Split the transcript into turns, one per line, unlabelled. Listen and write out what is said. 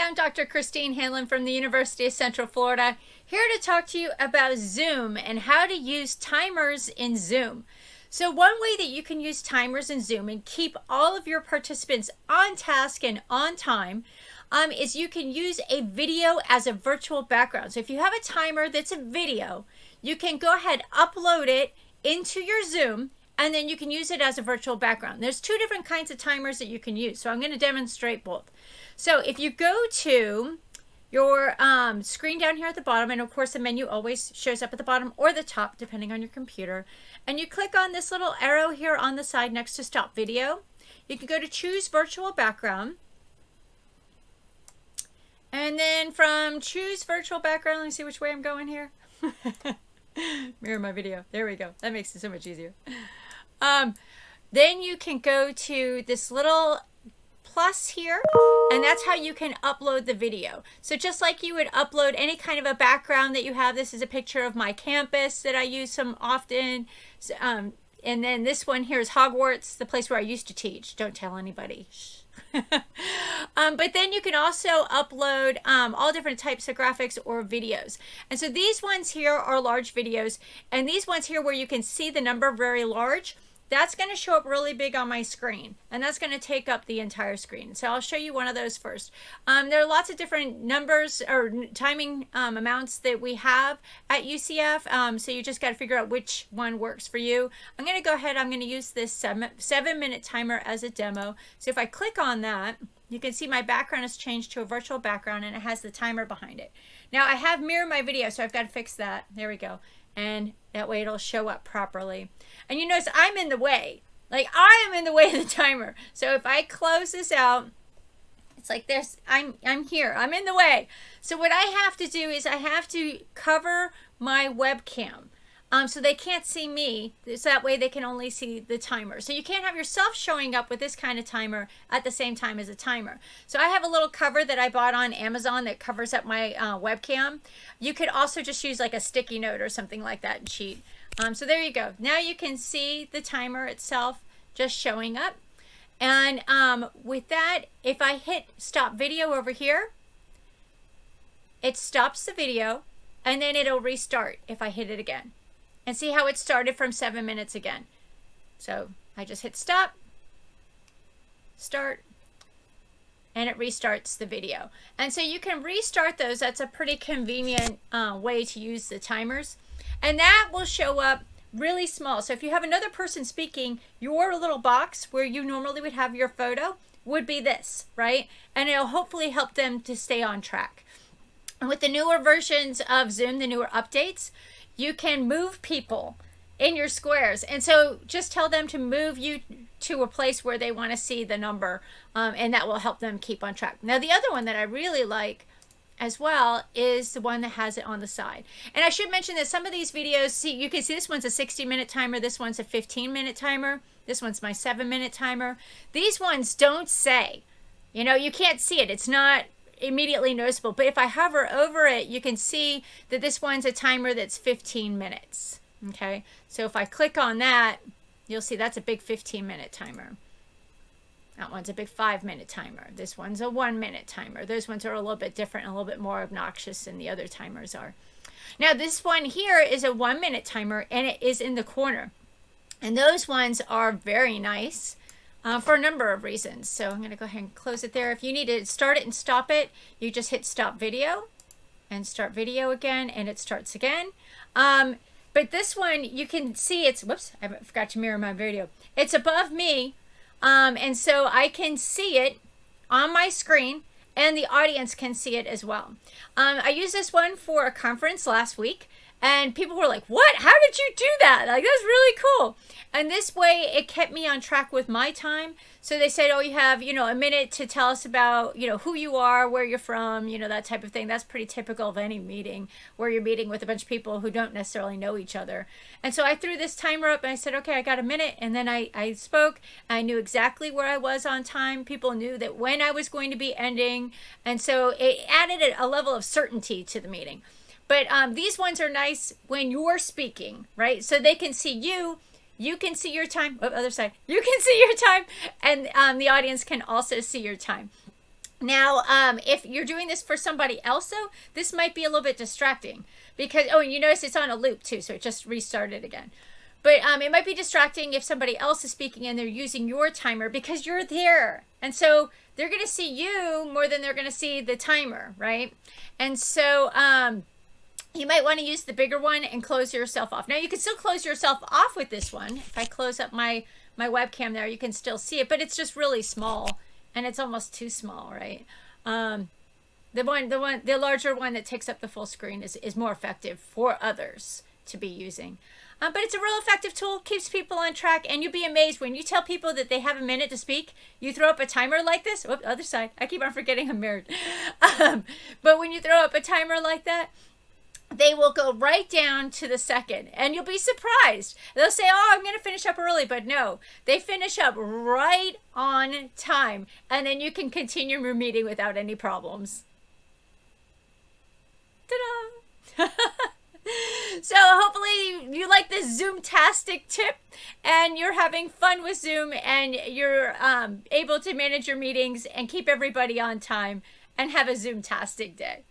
Hi, I'm Dr. Christine Hanlon from the University of Central Florida, here to talk to you about Zoom and how to use timers in Zoom. So one way that you can use timers in Zoom and keep all of your participants on task and on time is you can use a video as a virtual background. So if you have a timer that's a video, you can go ahead, upload it into your Zoom, and then you can use it as a virtual background. There's two different kinds of timers that you can use, so I'm going to demonstrate both. So if you go to your screen down here at the bottom, and of course the menu always shows up at the bottom or the top depending on your computer, and you click on this little arrow here on the side next to stop video, you can go to choose virtual background, and then from choose virtual background, let me see which way I'm going here. Mirror my video. There we go. That makes it so much easier. Then you can go to this little plus here, and that's how you can upload the video. So just like you would upload any kind of a background that you have, this is a picture of my campus that I use some often. And then this one here is Hogwarts, the place where I used to teach. Don't tell anybody. But then you can also upload all different types of graphics or videos. And so these ones here are large videos, and these ones here where you can see the number very large, that's going to show up really big on my screen, and that's going to take up the entire screen. So I'll show you one of those first. There are lots of different numbers or timing amounts that we have at UCF, so you just got to figure out which one works for you. I'm going to go ahead, I'm going to use this 7-minute timer as a demo. So if I click on that, you can see my background has changed to a virtual background, and it has the timer behind it. Now I have mirrored my video, so I've got to fix that. There we go. And that way it'll show up properly. And you notice I'm in the way. Like, I am in the way of the timer. So if I close this out, it's like this. I'm here. I'm in the way. So what I have to do is I have to cover my webcam. So they can't see me, so that way they can only see the timer. So you can't have yourself showing up with this kind of timer at the same time as a timer. So I have a little cover that I bought on Amazon that covers up my webcam. You could also just use like a sticky note or something like that and cheat. So there you go. Now you can see the timer itself just showing up. And with that, if I hit stop video over here, it stops the video, and then it'll restart if I hit it again. And see how it started from 7 minutes again. So I just hit stop, start, and it restarts the video. And so you can restart those. That's a pretty convenient way to use the timers. And that will show up really small. So if you have another person speaking, your little box where you normally would have your photo would be this, right? And it'll hopefully help them to stay on track. And with the newer versions of Zoom, the newer updates, you can move people in your squares. And so just tell them to move you to a place where they want to see the number, and that will help them keep on track. Now, the other one that I really like as well is the one that has it on the side. And I should mention that some of these videos, see, you can see this one's a 60-minute timer, this one's a 15-minute timer, this one's my 7-minute timer. These ones don't say, you know, you can't see it. It's not immediately noticeable, but if I hover over it, you can see that this one's a timer that's 15 minutes. Okay, so if I click on that, you'll see that's a big 15-minute timer. That one's a big 5-minute timer. This one's a 1-minute timer. Those ones are a little bit different, a little bit more obnoxious than the other timers are. Now this one here is a 1-minute timer, and it is in the corner, and those ones are very nice for a number of reasons. So I'm going to go ahead and close it there. If you need to start it and stop it, you just hit stop video and start video again, and it starts again. But this one, you can see it's, whoops, I forgot to mirror my video. It's above me, and so I can see it on my screen, and the audience can see it as well. I used this one for a conference last week, and people were like, what? How did you do that? Like, that's really cool. And this way, it kept me on track with my time. So they said, oh, you have, you know, a minute to tell us about, you know, who you are, where you're from, you know, that type of thing. That's pretty typical of any meeting where you're meeting with a bunch of people who don't necessarily know each other. And so I threw this timer up and I said, okay, I got a minute. And then I spoke. I knew exactly where I was on time. People knew that when I was going to be ending. And so it added a level of certainty to the meeting. But these ones are nice when you're speaking, right? So they can see you. You can see your time. Oh, other side. You can see your time, and the audience can also see your time. Now, if you're doing this for somebody else, though, this might be a little bit distracting because, oh, and you notice it's on a loop too, so it just restarted again. But it might be distracting if somebody else is speaking and they're using your timer because you're there. And so they're going to see you more than they're going to see the timer, right? And so you might want to use the bigger one and close yourself off. Now, you can still close yourself off with this one. If I close up my webcam there, you can still see it, but it's just really small. And it's almost too small, right? The larger one that takes up the full screen is more effective for others to be using. But it's a real effective tool, keeps people on track, and you'll be amazed when you tell people that they have a minute to speak. You throw up a timer like this. Whoop, other side. I keep on forgetting I'm married. But when you throw up a timer like that, they will go right down to the second, and you'll be surprised. They'll say, oh, I'm going to finish up early, but no, they finish up right on time, and then you can continue your meeting without any problems. Ta-da! So hopefully you like this Zoomtastic tip, and you're having fun with Zoom, and you're able to manage your meetings and keep everybody on time, and have a Zoomtastic day.